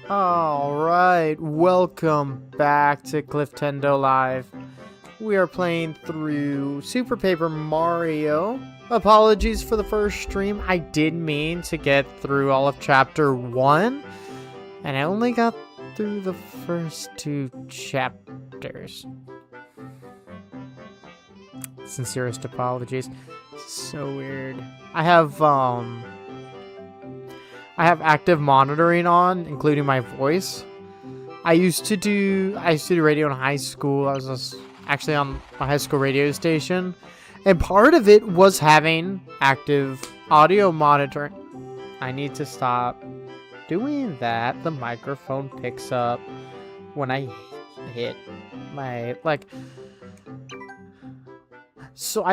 Alright, welcome back to Cliftendo Live. We are playing through Super Paper Mario. Apologies for the first stream. I did mean to get through all of Chapter 1, and I only got through the first 2 chapters. Sincerest apologies. So weird. I have active monitoring on, including my voice. I used to do radio in high school. I was actually on a high school radio station, and part of it was having active audio monitoring. I need to stop doing that. The microphone picks up when I hit my, like, so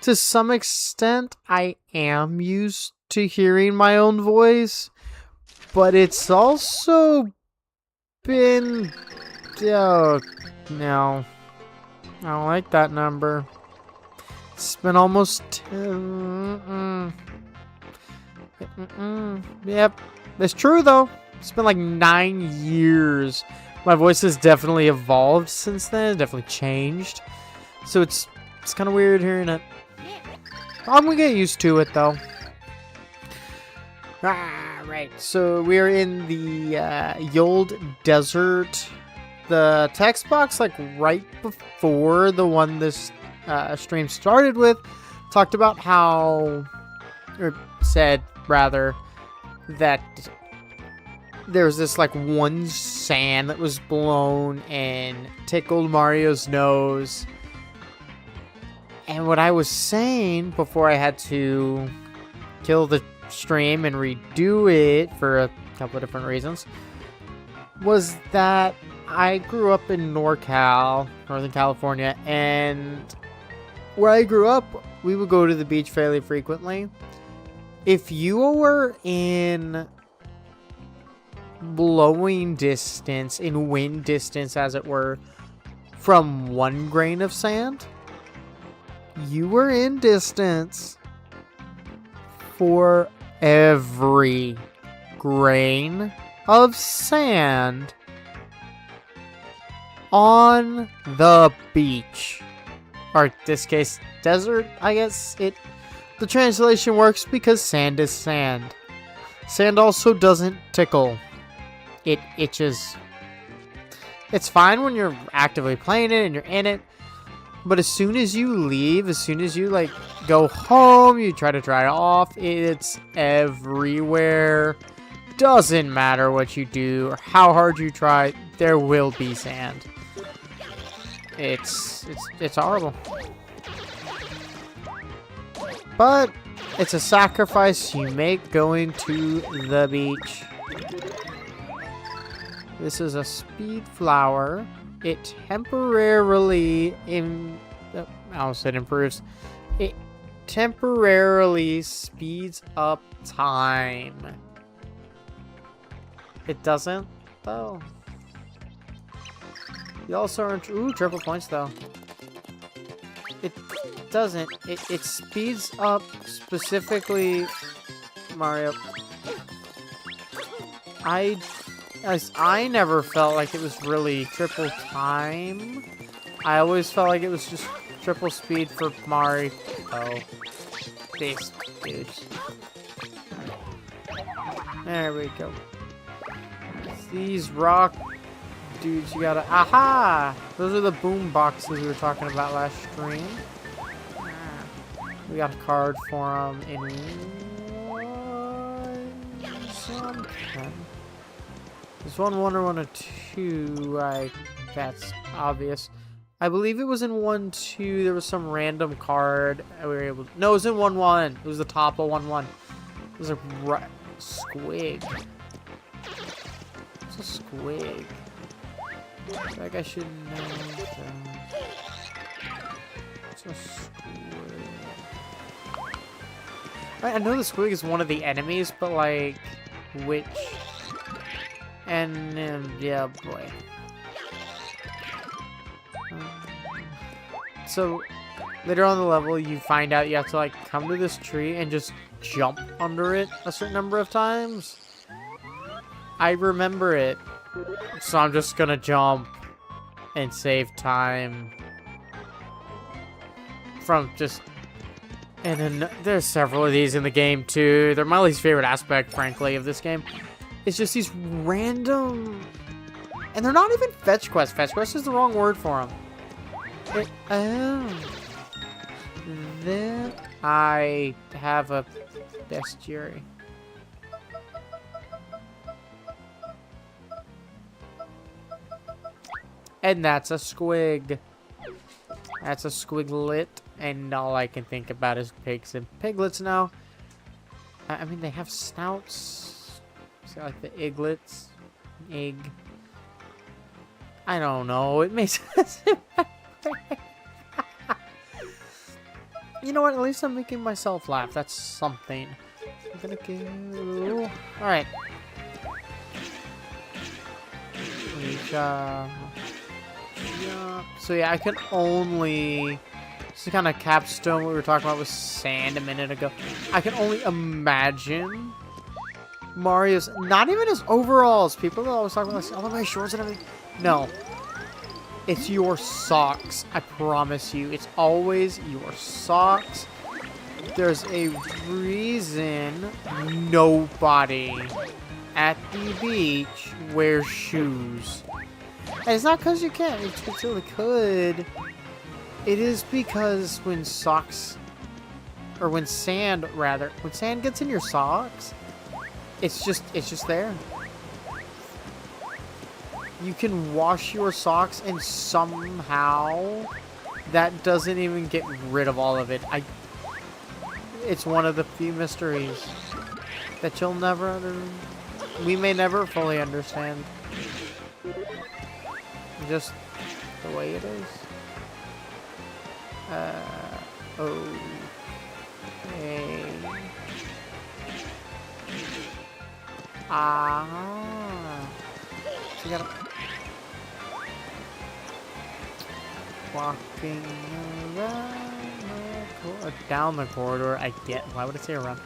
to some extent, I am used to hearing my own voice, but it's also been... Oh, no. I don't like that number. It's been almost... Yep. It's true, though. It's been like 9 years. My voice has definitely evolved since then. Definitely changed. So it's kind of weird hearing it. I'm gonna get used to it, though. Right. So we're in the Yold Desert. The text box, like right before the one this stream started with, talked about how, or said rather, that there's this like one sand that was blown and tickled Mario's nose. And what I was saying before I had to kill the stream and redo it for a couple of different reasons was that I grew up in NorCal, Northern California, and where I grew up, we would go to the beach fairly frequently. If you were in blowing distance, in wind distance as it were, from one grain of sand, you were in distance for every grain of sand on the beach. Or in this case, desert, I guess. The translation works because sand is sand. Sand also doesn't tickle. It itches. It's fine when you're actively playing it and you're in it. But as soon as you leave, as soon as you like go home, you try to dry it off, it's everywhere. Doesn't matter what you do or how hard you try, there will be sand. It's horrible. But it's a sacrifice you make going to the beach. This is a speed flower. It temporarily I almost said improves. It temporarily speeds up time. It doesn't, though. You also earn triple points, though. It doesn't. It speeds up specifically Mario. I never felt like it was really triple time. I always felt like it was just triple speed for Mario. Oh, these dudes. There we go. These rock dudes, you gotta... Aha! Those are the boom boxes we were talking about last stream. We got a card for them in something. There's 1-1 or 1-2, that's obvious. I believe it was in 1-2, there was some random card we were able to... No, it was in 1-1. It was the top of 1-1. It was a squig. It's a squig. Like I should know that. It's a squig. I know the squig is one of the enemies, but like, which... And, yeah, boy. So, Later on in the level, you find out you have to, like, come to this tree and just jump under it a certain number of times. I remember it. So I'm just gonna jump and save time from just... And then there's several of these in the game, too. They're my least favorite aspect, frankly, of this game. It's just these random... And they're not even fetch quests. Fetch quests is the wrong word for them. Then I have a bestiary. And that's a squig. That's a squiglet. And all I can think about is pigs and piglets now. I mean, they have snouts. See, like the iglets. Egg. I don't know. It makes sense. You know what? At least I'm making myself laugh. That's something. I'm gonna go. Alright. So yeah, I can only... This is kind of capstone what we were talking about with sand a minute ago. I can only imagine Mario's... Not even his overalls. People are always talking about, oh, my shorts and everything. No. It's your socks. I promise you. It's always your socks. There's a reason nobody at the beach wears shoes. And it's not because you can't. It's really could. It is because when socks... Or when sand, rather. When sand gets in your socks, it's just there. You can wash your socks and somehow that doesn't even get rid of all of it. It's one of the few mysteries that you'll never we may never fully understand. Just the way it is. Okay. So you gotta... Walking around down the corridor, I get. Why would it say around?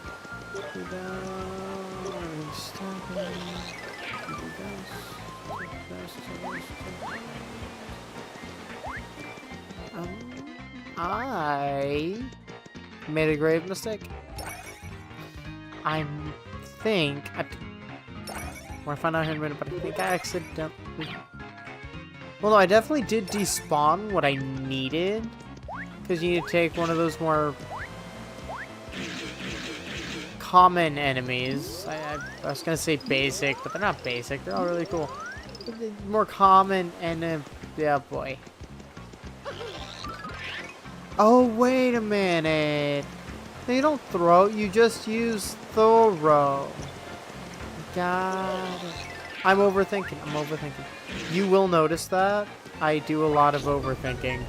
I made a grave mistake. I think we're gonna find out here in a minute, but I think I accidentally... Well, no, I definitely did despawn what I needed. Because you need to take one of those more common enemies. I was going to say basic, but they're not basic. They're all really cool. More common and... yeah, boy. Oh, wait a minute. No, you don't throw. You just use throw. Got it. I'm overthinking. You will notice that I do a lot of overthinking.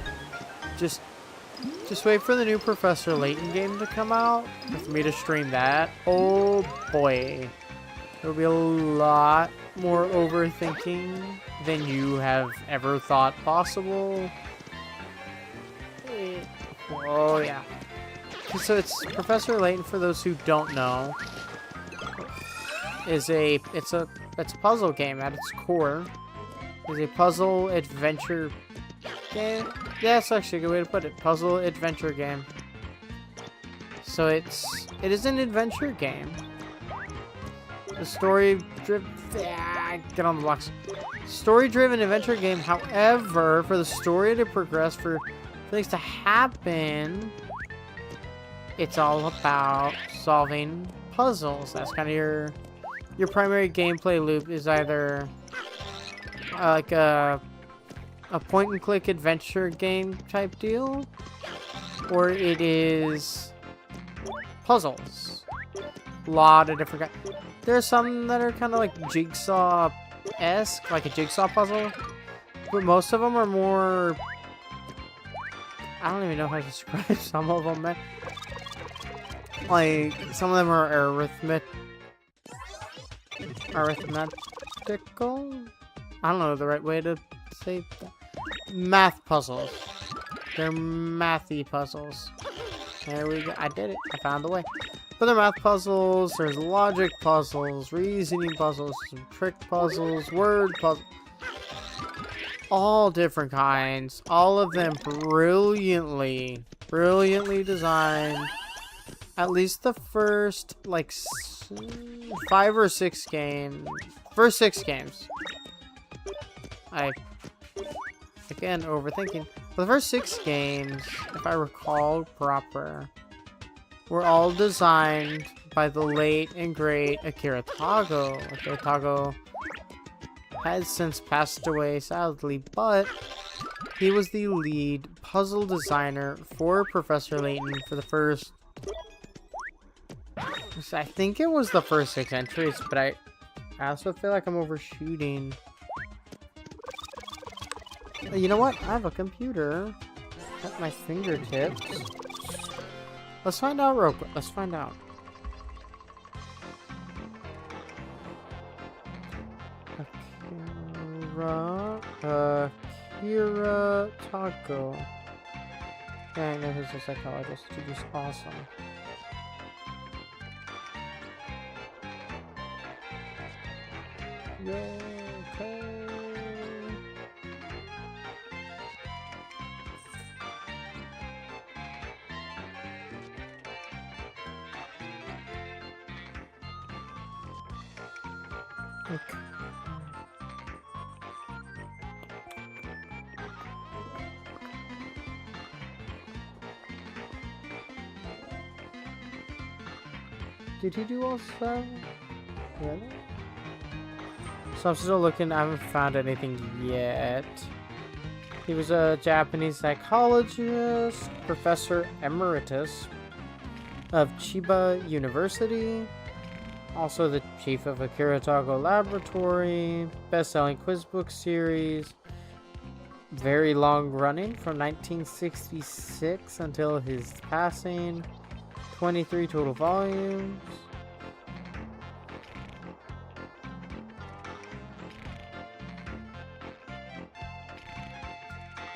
Just wait for the new Professor Layton game to come out for me to stream that. Oh boy, there'll be a lot more overthinking than you have ever thought possible. Oh yeah. So it's Professor Layton, for those who don't know, it's a puzzle game at its core. It's a puzzle adventure game. Yeah, that's actually a good way to put it. Puzzle adventure game. So it is an adventure game. The story-driven... get on the blocks. Story-driven adventure game. However, for the story to progress, for things to happen, it's all about solving puzzles. That's kind of your primary gameplay loop is either like a point-and-click adventure game type deal, or it is puzzles. A lot of different kinds. There are some that are kind of like Jigsaw-esque, like a jigsaw puzzle, but most of them are more... I don't even know how to describe some of them, man. Like, some of them are arithmetical? I don't know the right way to say that. Math puzzles. They're mathy puzzles. There we go. I did it. I found the way. But they're math puzzles, there's logic puzzles, reasoning puzzles, some trick puzzles, word puzzles. All different kinds. All of them brilliantly designed. At least the first, like, 5 or 6 games. First 6 games. Again, overthinking. But the first 6 games, if I recall proper, were all designed by the late and great Akira Tago. Akira Tago has since passed away, sadly, but he was the lead puzzle designer for Professor Layton for the first... I think it was the first 6 entries, but I also feel like I'm overshooting. You know what? I have a computer at my fingertips. Let's find out real quick. Let's find out. Akira Tago. Yeah, I know he's a psychologist. He's just awesome. Yay, okay. Okay. Did he do all 7? Really? So I'm still looking. I haven't found anything yet. He was a Japanese psychologist, professor emeritus of Chiba University. Also the chief of Akira Tago Laboratory. Best-selling quiz book series. Very long running from 1966 until his passing. 23 total volumes.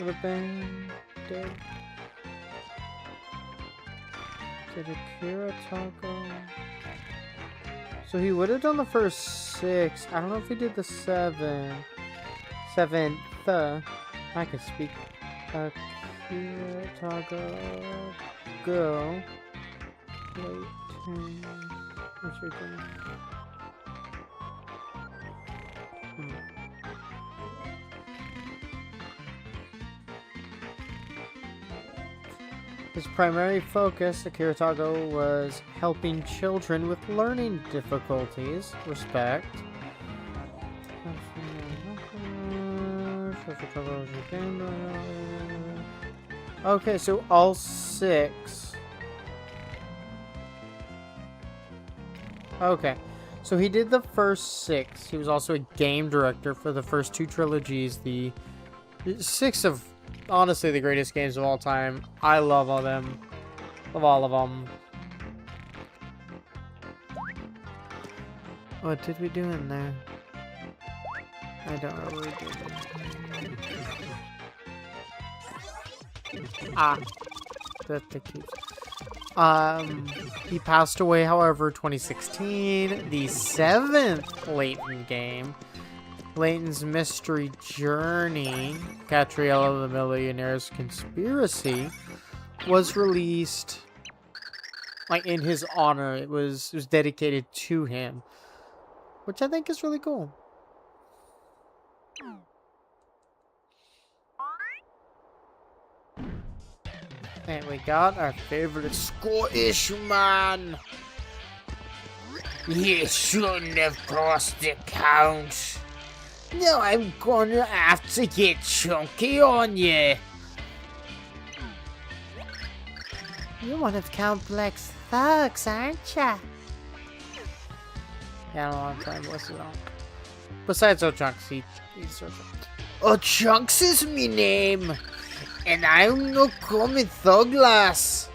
Would have been dead. Did Akira Tago? So he would have done the first 6. I don't know if he did the 7. 7th. I can speak. Akira Tago. Go. Wait. What's your thing? His primary focus, Akira Tago, was helping children with learning difficulties. Respect. Okay, so all 6. Okay, so he did the first 6. He was also a game director for the first 2 trilogies. The 6 of, honestly, the greatest games of all time. I love all them. Love all of them. What did we do in there? I don't know what we did. Ah, the keys. He passed away, however, 2016. The 7th Layton game, Layton's Mystery Journey, Catriel of the Millionaire's Conspiracy, was released like in his honor. It was dedicated to him, which I think is really cool. And we got our favorite Scottish man. You shouldn't have crossed the count. Now I'm gonna have to get chunky on you. You're one of Count Black's thugs, aren't ya? Yeah, I don't want to try and what's it on. Besides O'Chunks, he's sort of... O'Chunks is me name. And I'm no common thug, lass.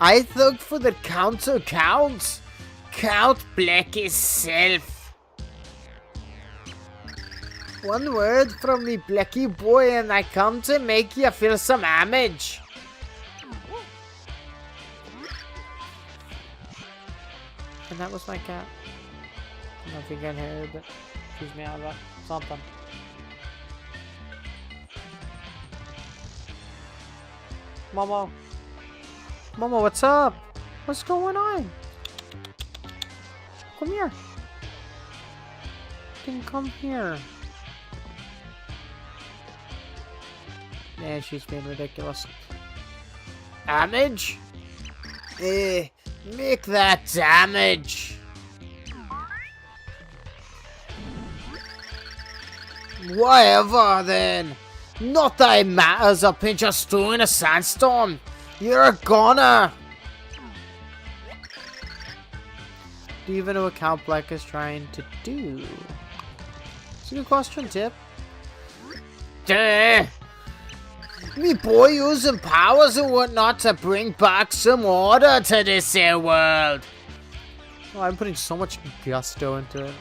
I thug for the Count of Counts. Count Black himself. One word from me, Blacky boy, and I come to make you feel some damage. And that was my cat. I don't know if you can hear, but she's meowing about something. Momo. Momo, what's up? What's going on? Come here. You can come here. Man, she's being ridiculous. Damage? Make that damage. Whatever then. Not that it matters a pinch of stew in a sandstorm. You're a goner. Do you even know what Count Black is trying to do? It's a good question, Tip. Duh. Me boy using powers and whatnot to bring back some order to this here world. Oh, I'm putting so much gusto into it.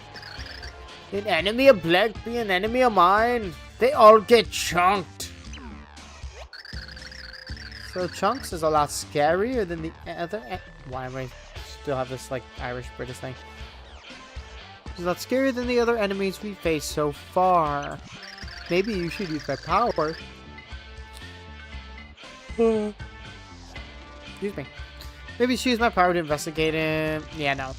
An enemy of Black be an enemy of mine. They all get chunked. So Chunks is a lot scarier than the other. Why am I still have this like Irish British thing? It's a lot scarier than the other enemies we faced so far. Maybe you should use that power. Excuse me. Maybe she used my power to investigate him. Yeah, no.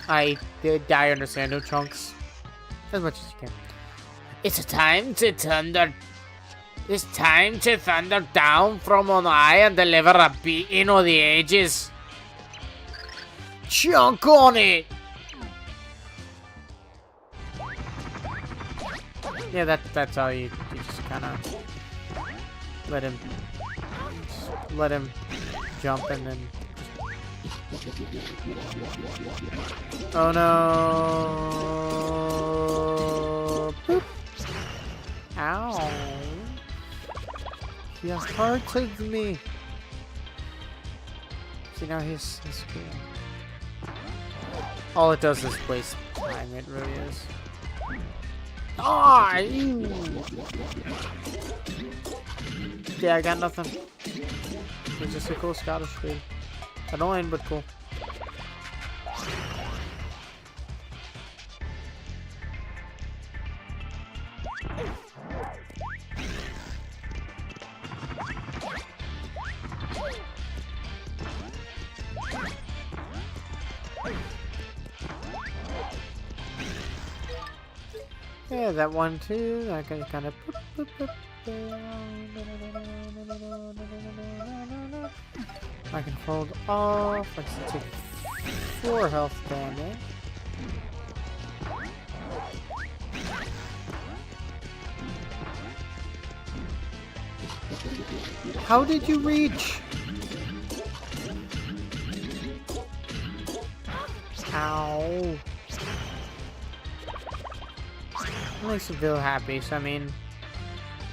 I understand. No Chunks. As much as you can. It's time to thunder. It's time to thunder down from on high and deliver a beating of the ages. Chunk on it. Yeah, that's how you just kind of let him jump and then. Oh no! Boop. Ow! He has hard-clicked me. See, now he's cool. All it does is waste time. It really is. Ah! Yeah, I got nothing. He's just a cool Scottish dude. Annoying, but cool. Yeah, that one too. I can kind of. I can hold off. I can take 4 health damage. How did you reach? Ow. It makes me feel happy, so I mean,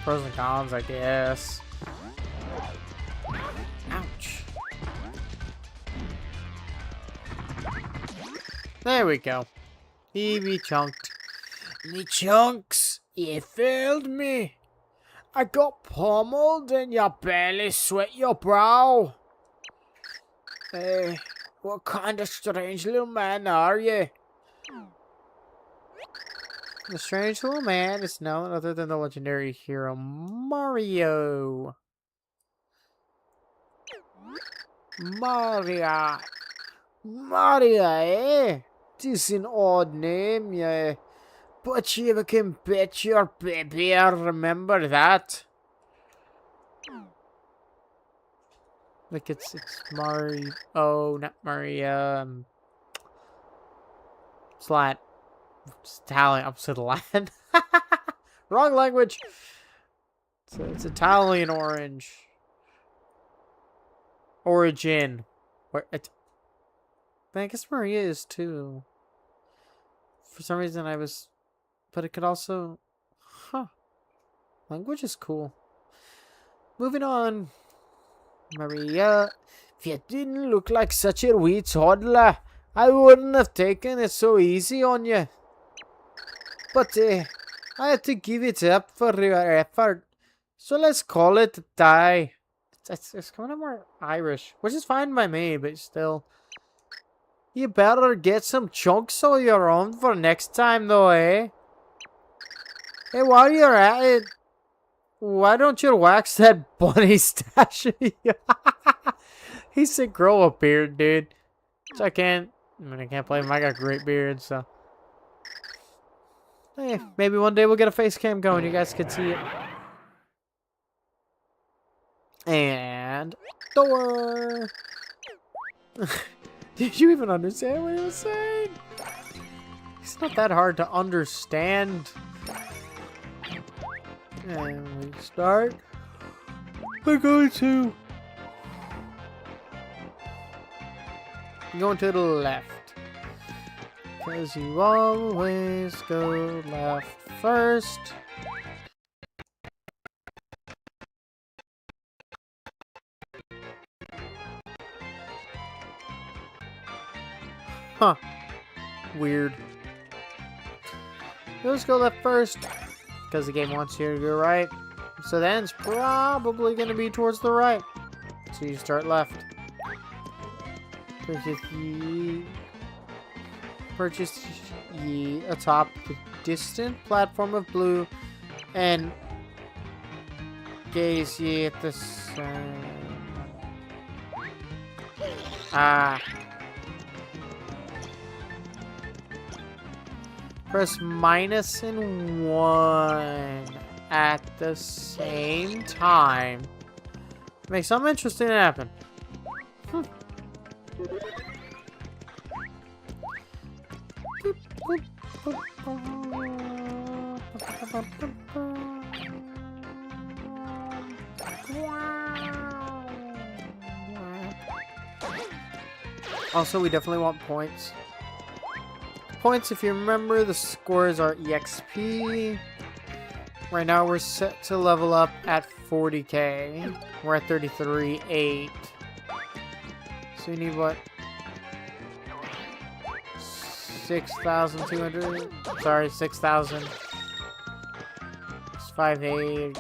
pros and cons, I guess. Ouch. There we go. He chunked. Me chunks, you failed me. I got pummeled and you barely sweat your brow. Hey, what kind of strange little man are you? The strange little man is none other than the legendary hero Mario. Maria. Eh? This is an odd name, yeah. But you can bet your baby I remember that. Like it's Mario. Oh, not Maria. Slat. It's Italian. I'm so Latin. Wrong language. It's Italian orange. Origin. Where it? I guess Maria is too. For some reason I was, but it could also. Huh. Language is cool. Moving on. Maria, if you didn't look like such a wee toddler, I wouldn't have taken it so easy on you. But I had to give it up for your effort. So let's call it a tie. It's kind of more Irish, which is fine by me, but still. You better get some chunks of your own for next time, though, eh? Hey, while you're at it, why don't you wax that bunny stash of you? He said grow a beard, dude. So I can't blame him. I got a great beard, so. Hey, maybe one day we'll get a face cam going. You guys can see it. And door. Did you even understand what he was saying? It's not that hard to understand. And we start. We're going to the left. Because you always go left first. Huh. Weird. Let's go left first. Because the game wants you to go right. So then it's probably going to be towards the right. So you start left. Purchase ye atop the distant platform of blue and gaze ye at the sun. Press minus and 1 at the same time. Make something interesting happen. Also, we definitely want points. Points, if you remember, the scores are EXP. Right now, we're set to level up at 40k. We're at 33.8. So you need what? 6,200. Sorry, 6,000. It's 5.8.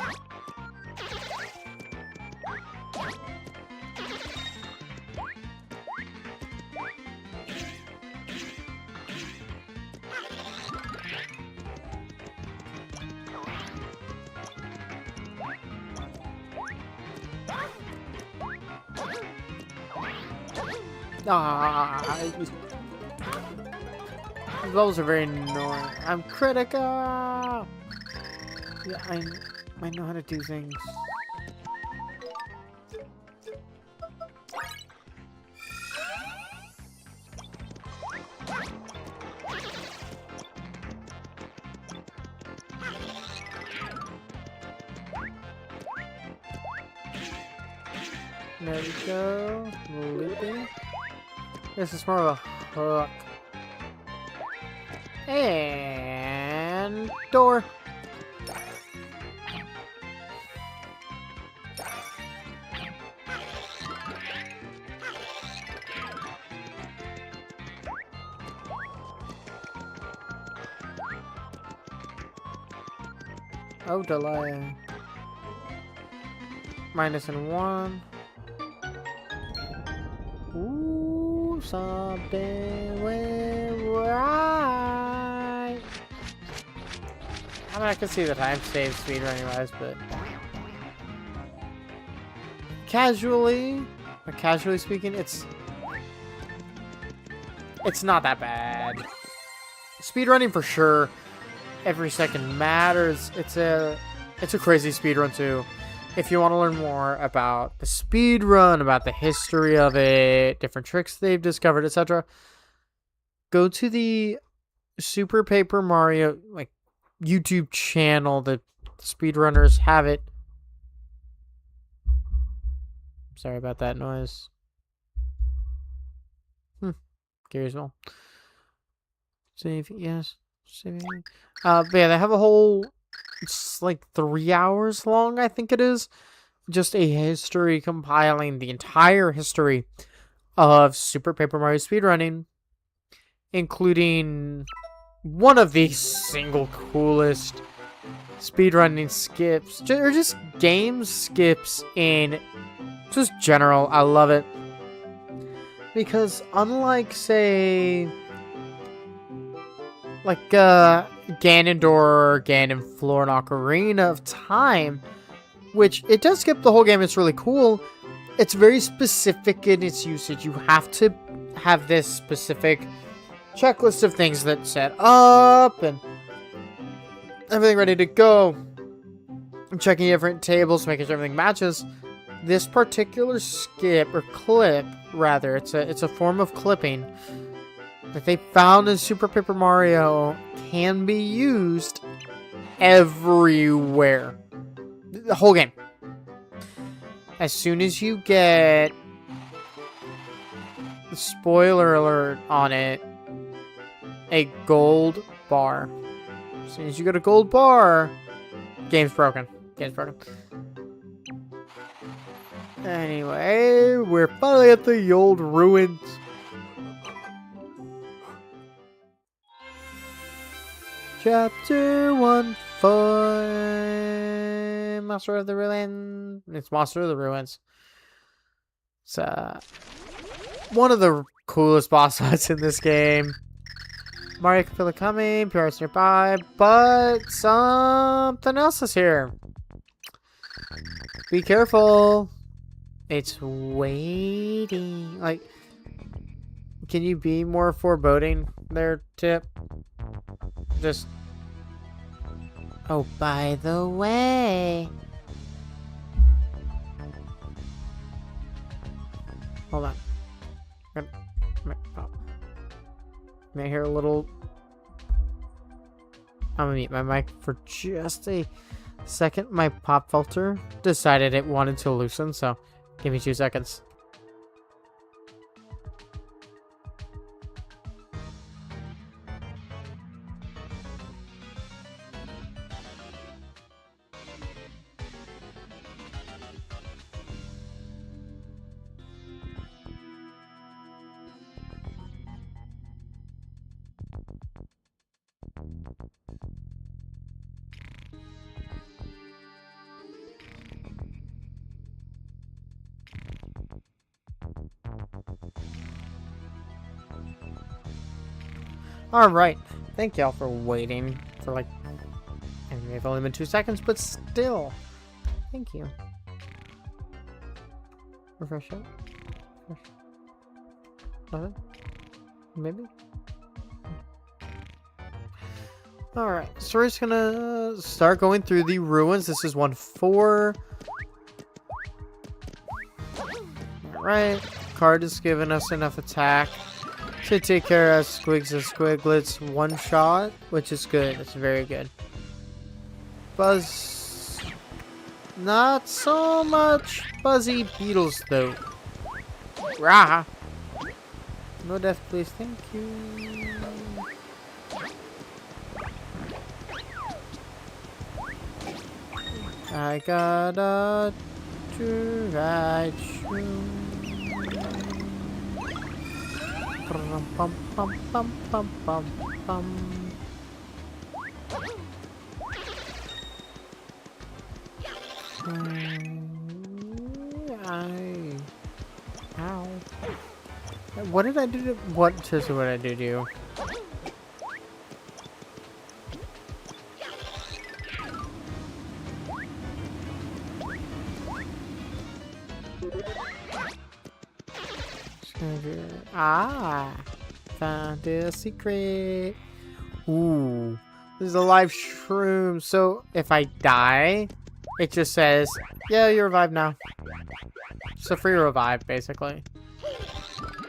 Those are very annoying. I'm critical. Yeah, I know how to do things. There we go. Looping. This is more of a hook. And door. Oh, delay. Minus and 1. Ooh, something went right. I mean, I can see the time save speedrunning wise, but casually speaking, it's not that bad. Speedrunning for sure. Every second matters. It's a crazy speedrun too. If you want to learn more about the speedrun, about the history of it, different tricks they've discovered, etc., go to the Super Paper Mario YouTube channel. The speedrunners have it. Sorry about that noise. Curious well. Save, yes. Save. But yeah, they have a whole, it's like 3 hours long, I think it is. Just a history compiling the entire history of Super Paper Mario speedrunning, including one of the single coolest speedrunning skips, or just game skips in just general. I love it. Because unlike, say, like Ganondorf or Ganondorf Ocarina of Time, which it does skip the whole game, it's really cool. It's very specific in its usage. You have to have this specific checklist of things that set up and everything ready to go. I'm checking different tables, making sure everything matches. This particular skip, or clip, rather, it's a form of clipping that they found in Super Paper Mario can be used everywhere. The whole game. As soon as you get, spoiler alert on it, a gold bar. As soon as you get a gold bar, game's broken. Game's broken. Anyway, we're finally at the old ruins. Chapter 1 for Monster of the Ruins. It's Monster of the Ruins. It's one of the coolest boss fights in this game. Mario can feel it coming, PR's nearby, but something else is here. Be careful. It's waiting. Like, can you be more foreboding there, Tip? Just... Oh, by the way... Hold on. May I hear a little... I'm gonna mute my mic for just a second. My pop filter decided it wanted to loosen, so give me 2 seconds. Alright, thank y'all for waiting for like, it may have only been 2 seconds, but still, thank you. Refresh it. Nothing? Maybe? Alright, so we're just gonna start going through the ruins. This is 1-4. Alright, card has given us enough attack to take care of Squigs and Squiglets one shot, which is good. It's very good. Buzz... Not so much Buzzy Beetles, though. Rah! No death, please. Thank you. I got a ride shoe. Pum pum pum pum pum pum. Ow. What did I do to... What did I do to you? Ah, found a secret. Ooh, this is a live shroom. So if I die, it just says, yeah, you're revived now. It's a free revive, basically.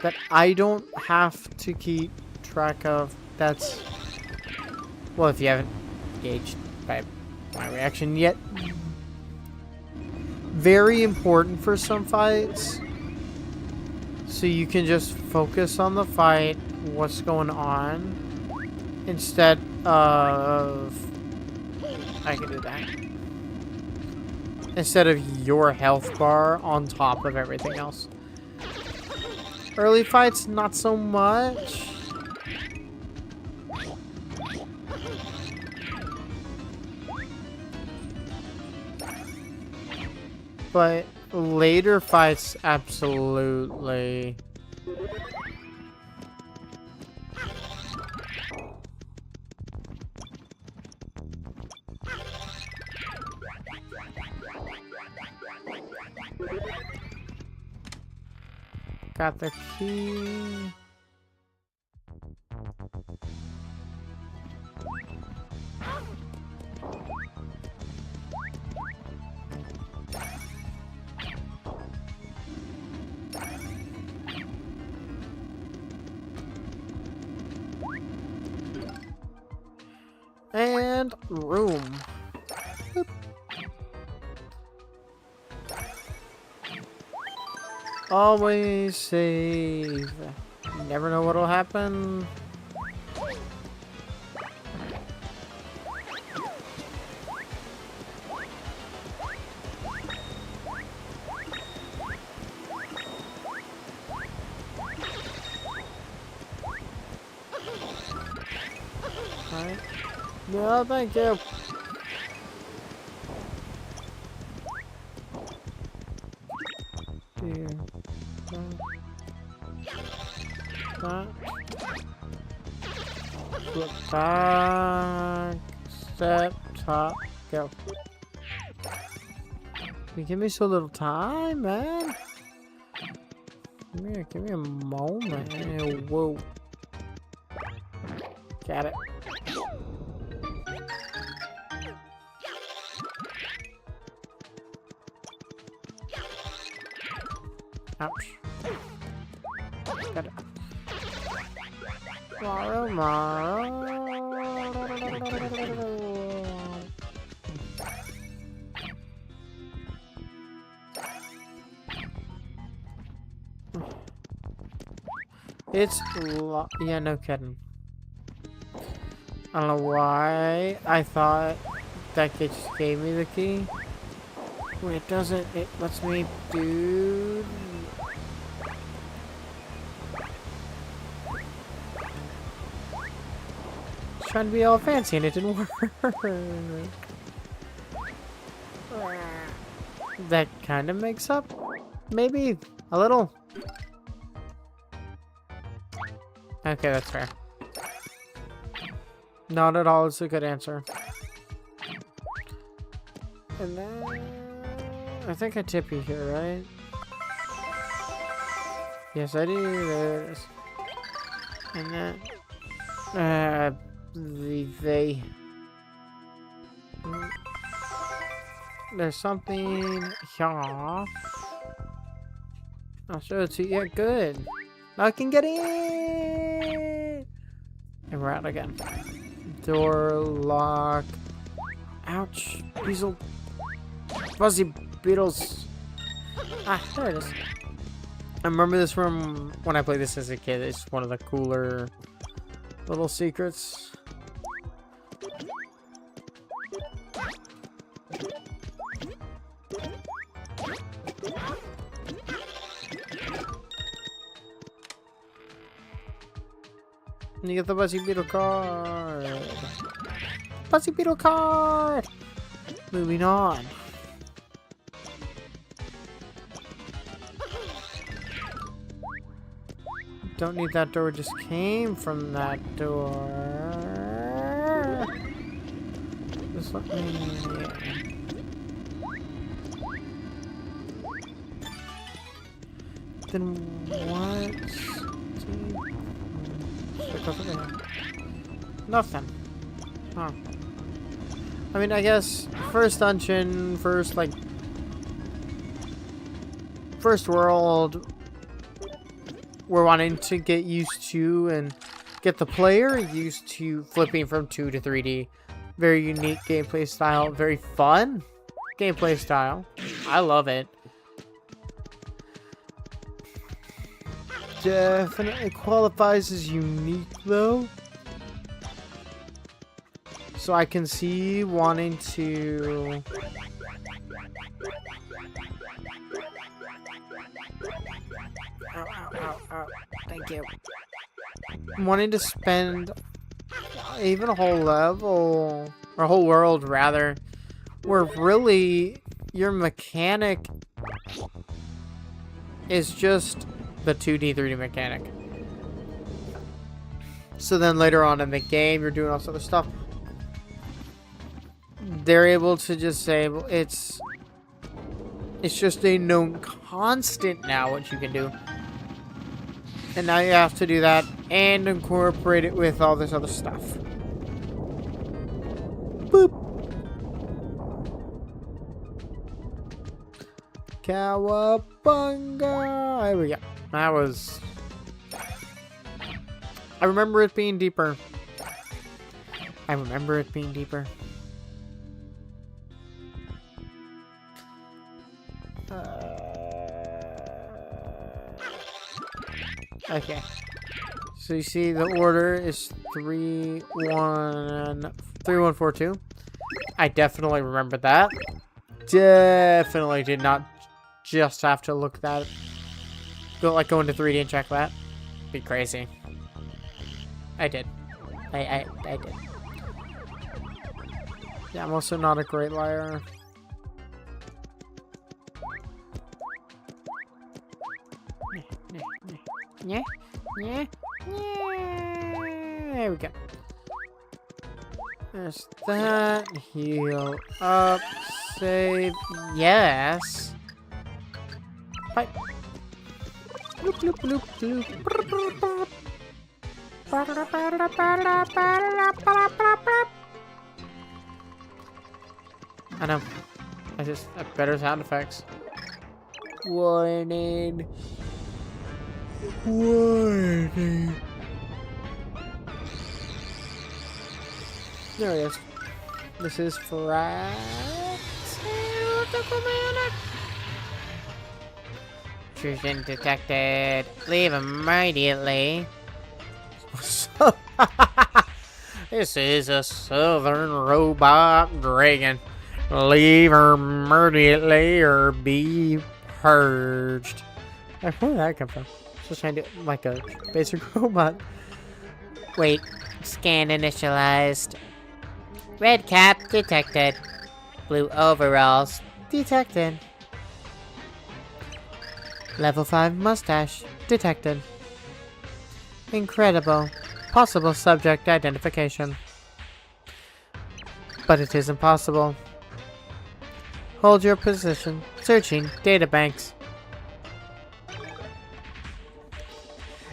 That I don't have to keep track of. That's, well, if you haven't gauged by my reaction yet. Very important for some fights. So you can just focus on the fight, what's going on, instead of... I can do that. Instead of your health bar on top of everything else. Early fights, not so much. But later fights, absolutely. Got the key. And room. Boop. Always save. You never know what'll happen. Alright. No, thank you. Here. That. Flip back. Step. Top. Go. You give me so little time, man. Give me a moment. Whoa. Got it. Ouch. Got it. Mario. It's yeah, no kidding. I don't know why I thought that just gave me the key. Wait, it doesn't. It lets me do. Trying to be all fancy and it didn't work. That kind of makes up, maybe a little. Okay, that's fair. Not at all. It's a good answer. And then I think I tip you here, right? Yes, I do. There it is. And then there's something here. I'll show it to you. Yeah, good. Now I can get in. And we're out again. Door lock. Ouch. Weasel. Fuzzy beetles. Ah, there it is. I remember this from when I played this as a kid. It's one of the cooler little secrets. And you get the Fuzzy Beetle card. Fuzzy Beetle card! Moving on. Don't need that door, just came from that door. Just let me... Then what? Nothing. Huh. I mean, I guess first dungeon, first world, we're wanting to get used to and get the player used to flipping from 2 to 3D. Very unique gameplay style, very fun gameplay style. I love it. Definitely qualifies as unique though. So I can see wanting to ow. Thank you. Wanting to spend even a whole level or a whole world rather where really your mechanic is just the 2D, 3D mechanic. So then later on in the game, you're doing all this other stuff. They're able to just say, well, it's just a known constant now what you can do. And now you have to do that and incorporate it with all this other stuff. Boop. Cowabunga. There we go. That was... I remember it being deeper. Okay. So you see the order is 3142. I definitely remember that. Definitely did not just have to look that. Go into 3D and check that. Be crazy. I did. I did. Yeah, I'm also not a great liar. Yeah. There we go. There's that. Heal up. Save. Yes. Bye. Bloop, bloop, bloop, bloop. I know. I just have better sound effects. Warning. Warning. There it is. This is intrusion detected. Leave immediately. This is a southern robot dragon. Leave immediately or be purged. Where did that come from? Just trying to like a basic robot. Wait, scan initialized. Red cap detected. Blue overalls detected. Level 5 mustache detected. Incredible. Possible subject identification. But it is impossible. Hold your position. Searching databanks.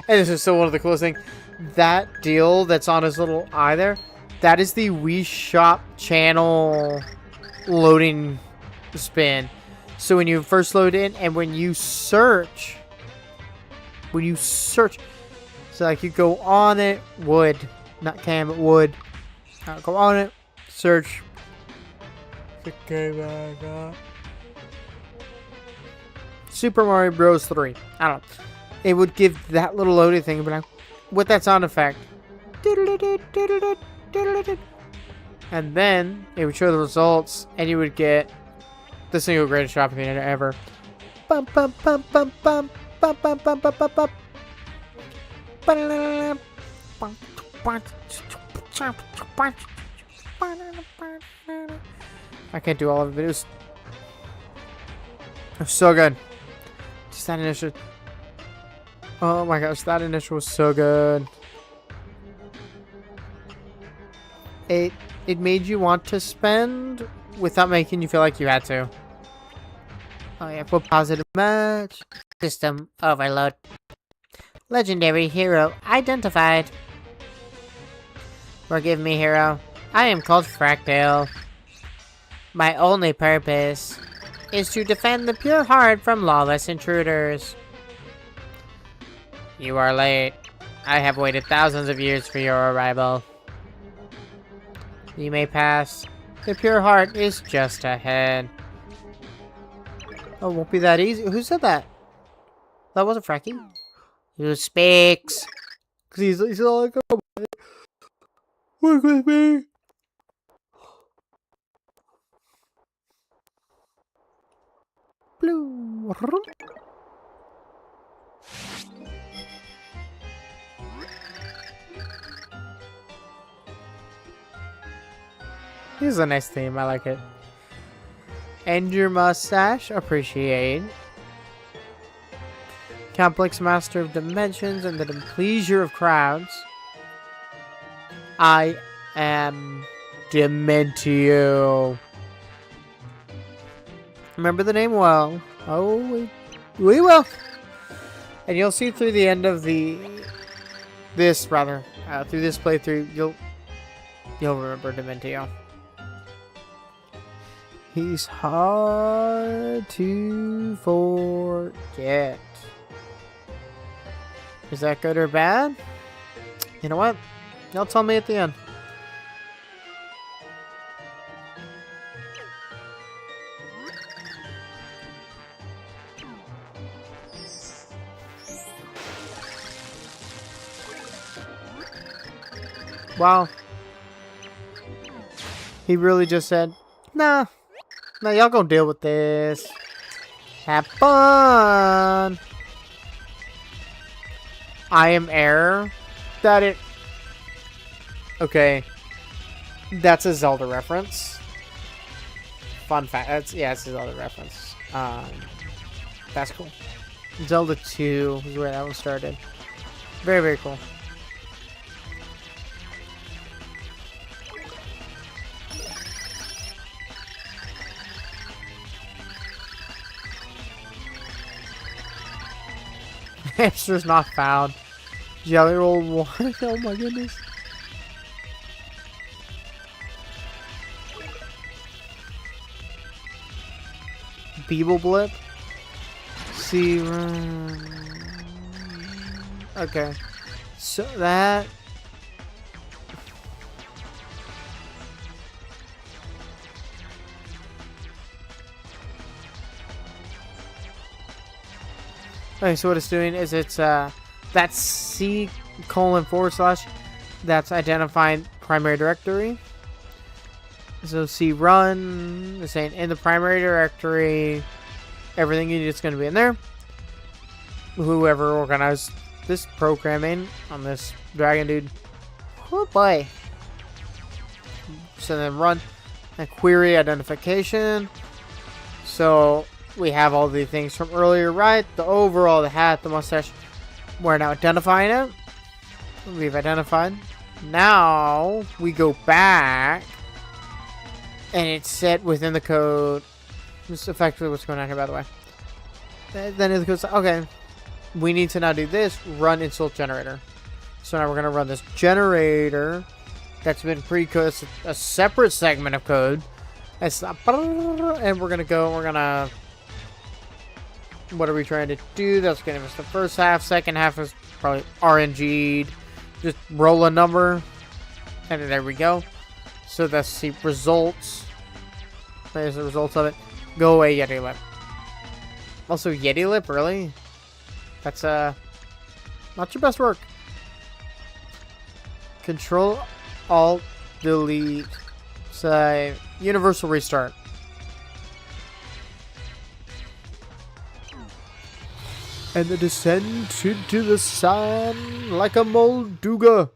And this is still one of the coolest things. That deal that's on his little eye there, that is the Wii Shop channel loading spin. So when you first load in and when you search, so like you go on it, wood, not cam, but wood. Go on it, search. Super Mario Bros. 3. I don't know. It would give that little loading thing, but with that sound effect. And then it would show the results, and you would get the single greatest shopping theater ever. Bum bum bum bum bum bum bum bum bum bum bum. I can't do all of it. It was so good. Just that initial. Oh my gosh, that initial was so good. It made you want to spend without making you feel like you had to. Oh yeah, for positive match. System overload. Legendary hero identified. Forgive me, hero. I am called Fractale. My only purpose is to defend the pure heart from lawless intruders. You are late. I have waited thousands of years for your arrival. You may pass. The pure heart is just ahead. Oh, it won't be that easy. Who said that? That wasn't Frankie. Who speaks? Cause he's all like, oh, work with me. Blue. This is a nice theme. I like it. And your mustache, appreciate. complex master of dimensions and the pleasure of crowds. I am Dementio. Remember the name well. Oh, we will. And you'll see through the end of through this playthrough, you'll remember Dementio. He's hard to forget. Is that good or bad? You know what? You'll tell me at the end. Wow. He really just said, nah. Nah, y'all gonna deal with this. Have fun. I am Air. Okay. That's a Zelda reference. Fun fact. It's a Zelda reference. That's cool. Zelda 2 is where that one started. Very, very cool. Hamster's not found. Jelly roll 1. Oh my goodness. Beeble Blip. See. Okay. So that. Okay, so what it's doing is it's that's C:// that's identifying primary directory. So C run is saying in the primary directory, everything you need is going to be in there. Whoever organized this programming on this dragon dude, oh boy. So then run and query identification. So we have all the things from earlier, right? The overall, the hat, the mustache. We're now identifying it. We've identified. Now we go back, and it's set within the code. This is effectively what's going on here, by the way. Then it goes, okay, we need to now do this. Run insult generator. So now we're going to run this generator that's been pre-coded, a separate segment of code. And we're going to go, what are we trying to do? That's going to give us the first half. Second half is probably RNG'd. Just roll a number. And there we go. So that's the results. There's the results of it. Go away, Yeti Lip. Also, Yeti Lip, really? That's, not your best work. Control, Alt, Delete. Say, Universal Restart. And the descent into the sun like a Molduga.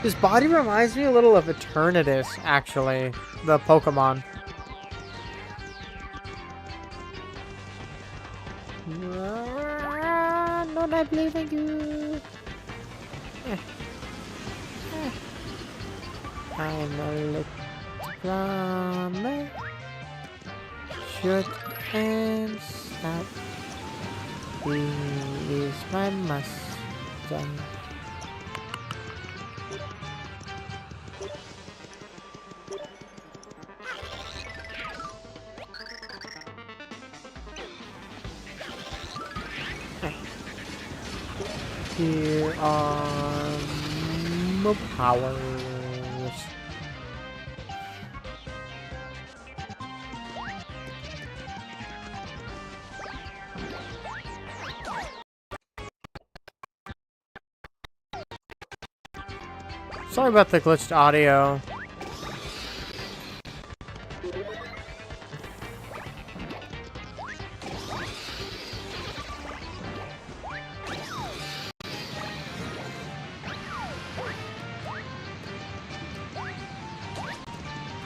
His body reminds me a little of Eternatus, actually. The Pokemon. No, not believing you. I'm a little plumber. Shoot and stop. He is my Mustang. Here are my powers. Sorry about the glitched audio.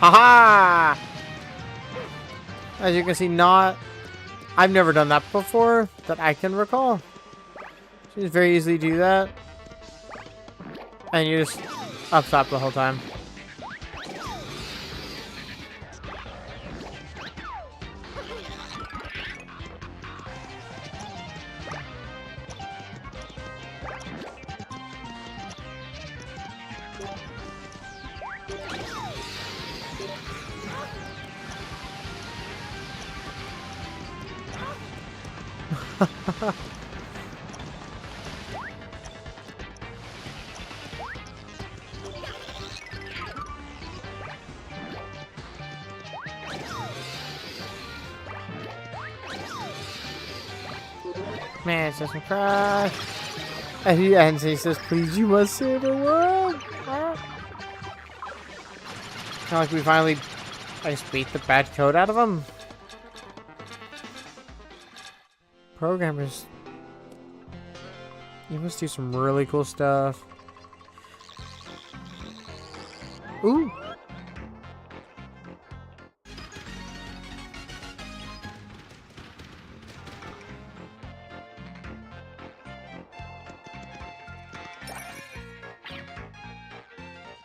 Haha! As you can see, I've never done that before that I can recall. So you just very easily do that. And you just up top the whole time. Man, it's just a crash. And he ends and he says, please, you must save the world. Kind of like we finally, I just beat the bad code out of him. Programmers, you must do some really cool stuff. Ooh.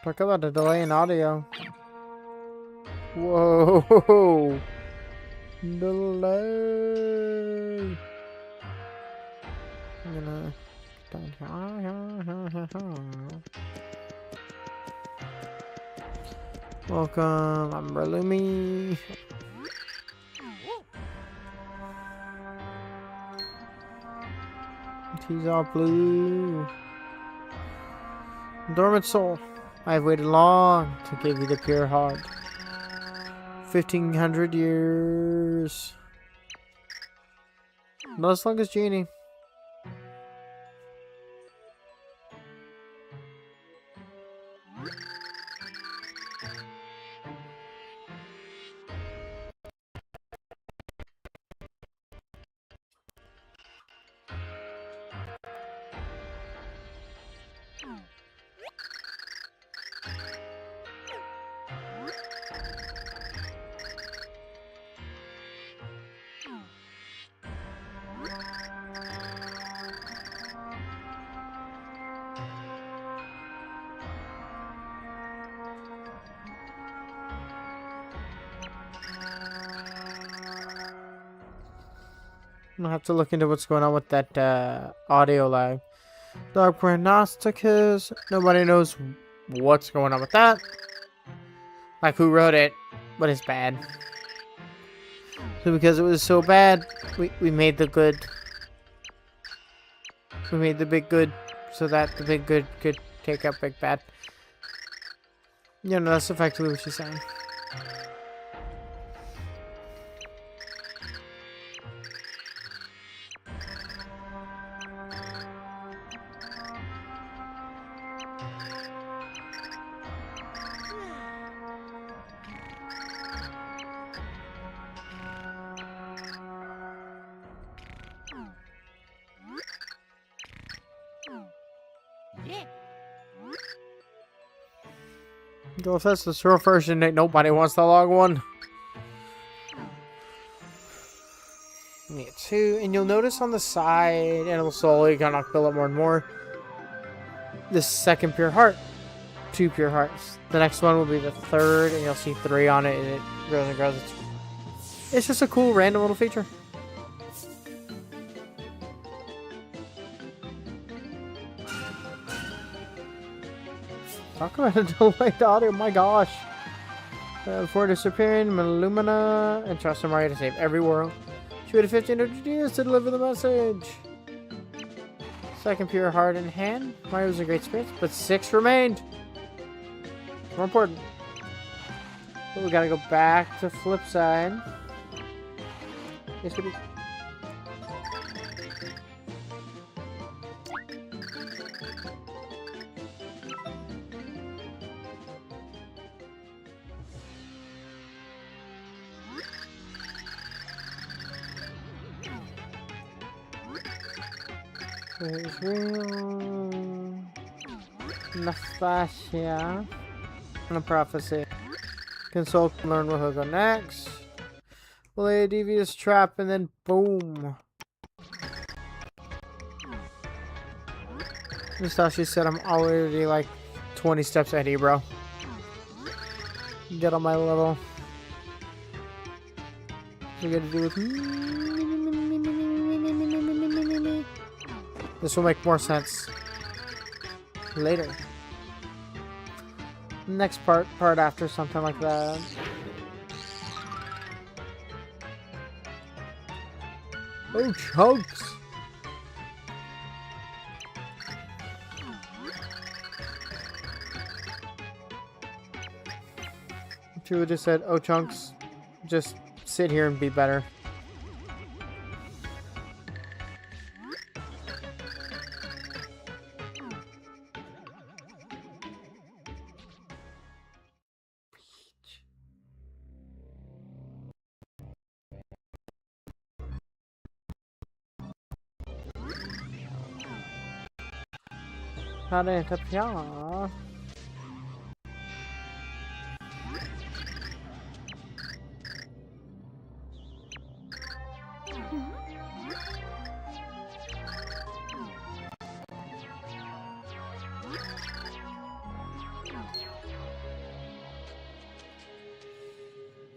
Talk about the delay in audio. Whoa. Delay. I'm gonna down here. Welcome, I'm Relumi. He's all blue. Dormant soul, I have waited long to give you the pure heart. 1500 years. Not as long as Genie. I'm gonna have to look into what's going on with that audio lag. Dark Prognosticus. Nobody knows what's going on with that. Like who wrote it, but it's bad. So because it was so bad, we made the good. We made the big good so that the big good could take out big bad. You know, that's effectively what she's saying. Well, if that's the short version, nobody wants the long one. Yeah, two, and you'll notice on the side, and it'll slowly kind of fill up more and more. The second pure heart, 2 pure hearts. The next one will be the third, and you'll see 3 on it, and it grows and grows. It's just a cool random little feature. Talk about a delayed audio, my gosh. Before disappearing, Illumina and trust in Mario to save every world. She waited 1500 years to deliver the message. Second pure heart in hand. Mario was a great spirit, but 6 remained. More important. But we gotta go back to flip side. Yes, we do. There's real Nastasia and a prophecy. Consult and learn what will go next. We'll lay a devious trap and then boom. Musashi said I'm already like 20 steps ahead of you, bro. Get on my level. We gotta do with this will make more sense later. Next part after something like that. Oh, chunks! Two just said, "Oh, chunks, just sit here and be better." Tapia.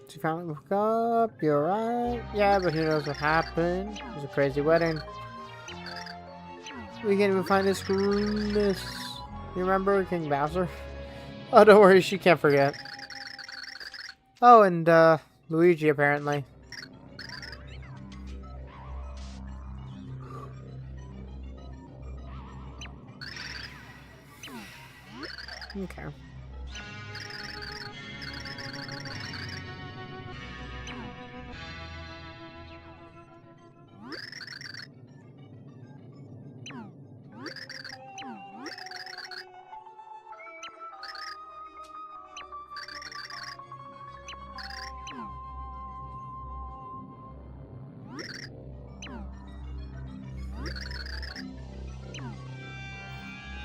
She finally woke up. You're right. Yeah, but who knows what happened? It was a crazy wedding. We can't even find this roomless. You remember King Bowser? Oh, don't worry, she can't forget. Oh, and Luigi apparently. Okay.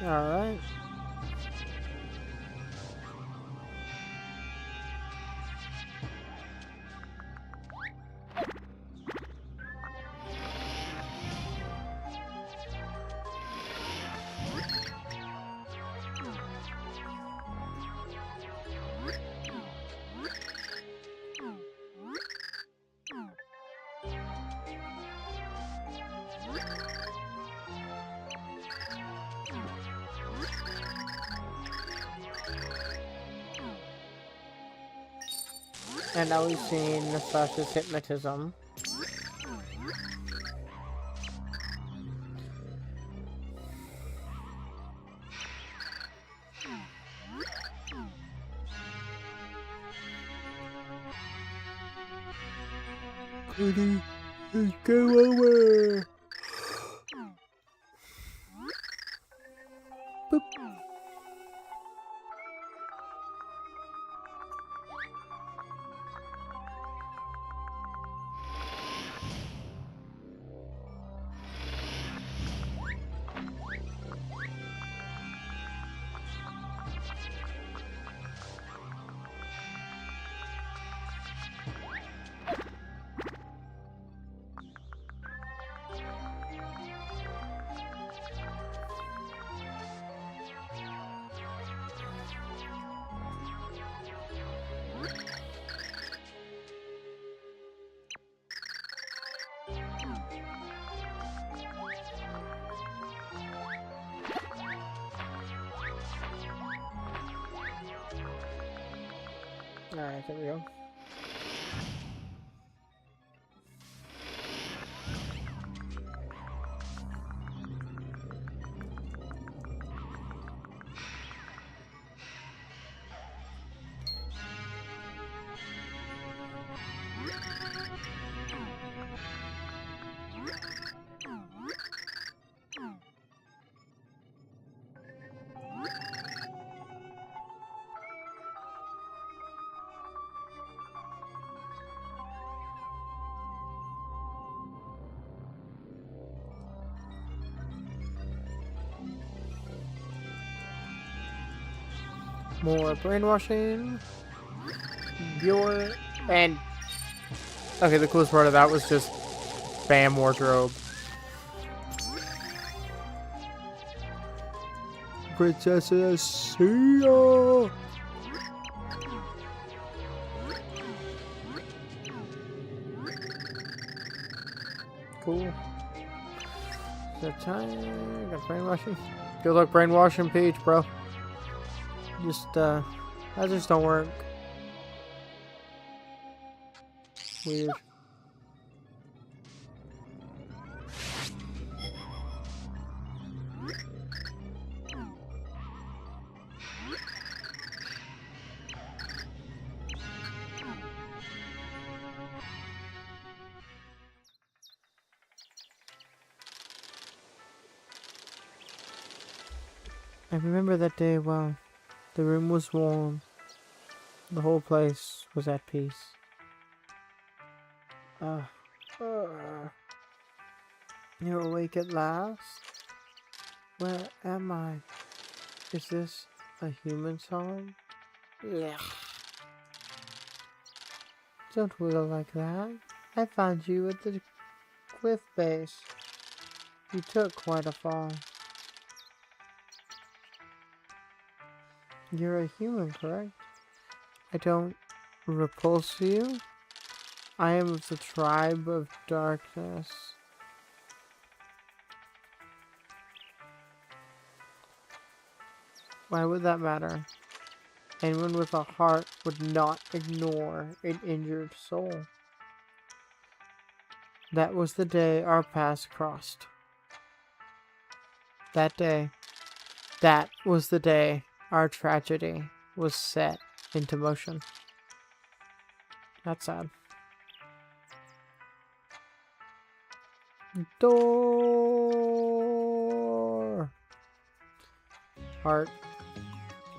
Alright. And now we've seen Nastasha's hypnotism. Goody, go away. Boop. Alright, there we go. More brainwashing. Bjorn, and okay, the coolest part of that was just bam, wardrobe. Princess Assia. Cool. Is that time? Got brainwashing. Good luck brainwashing Peach, bro. Just that just don't work. Weird. I remember that day well. The room was warm. The whole place was at peace. You're awake at last? Where am I? Is this a human song? Yeah. Don't wiggle like that. I found you at the cliff base. You took quite a fall. You're a human, correct? I don't repulse you. I am of the tribe of darkness. Why would that matter? Anyone with a heart would not ignore an injured soul. That was the day our paths crossed. That day. That was the day our tragedy was set into motion. That's sad. Door. Heart.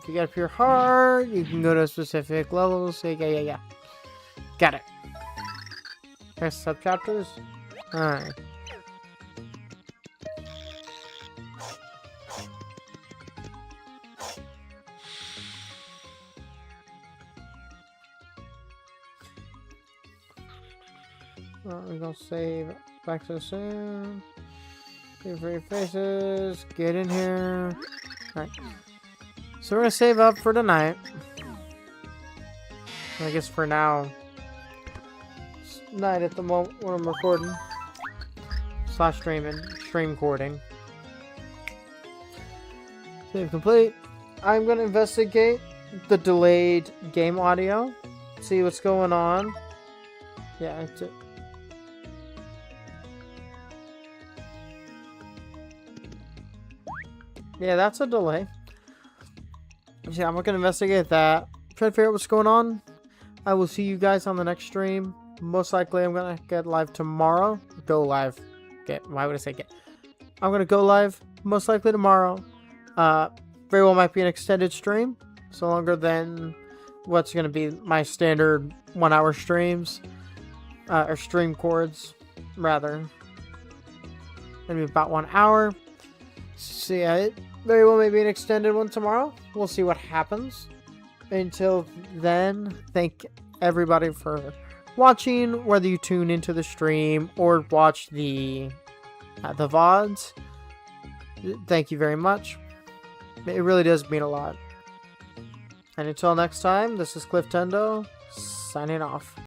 If you get up your heart, you can go to a specific level. So yeah. Got it. There's subchapters. Alright. We're gonna save back so soon. Save for your faces. Get in here. Alright. So we're gonna save up for tonight. I guess for now. It's night at the moment when I'm recording. / streaming. Stream recording. Save complete. I'm gonna investigate the delayed game audio. See what's going on. Yeah, it's it. Yeah, that's a delay. Yeah, I'm going to investigate that. Try to figure out what's going on. I will see you guys on the next stream. Most likely, I'm going to get live tomorrow. Go live. Why would I say get? I'm going to go live most likely tomorrow. Very well might be an extended stream. So longer than what's going to be my standard 1 hour streams. Or stream chords, rather. Maybe about 1 hour. So yeah, it very well maybe an extended one tomorrow. We'll see what happens. Until then, thank everybody for watching, whether you tune into the stream or watch the VODs. Thank you very much. It really does mean a lot. And until next time, this is Cliff Tendo, signing off.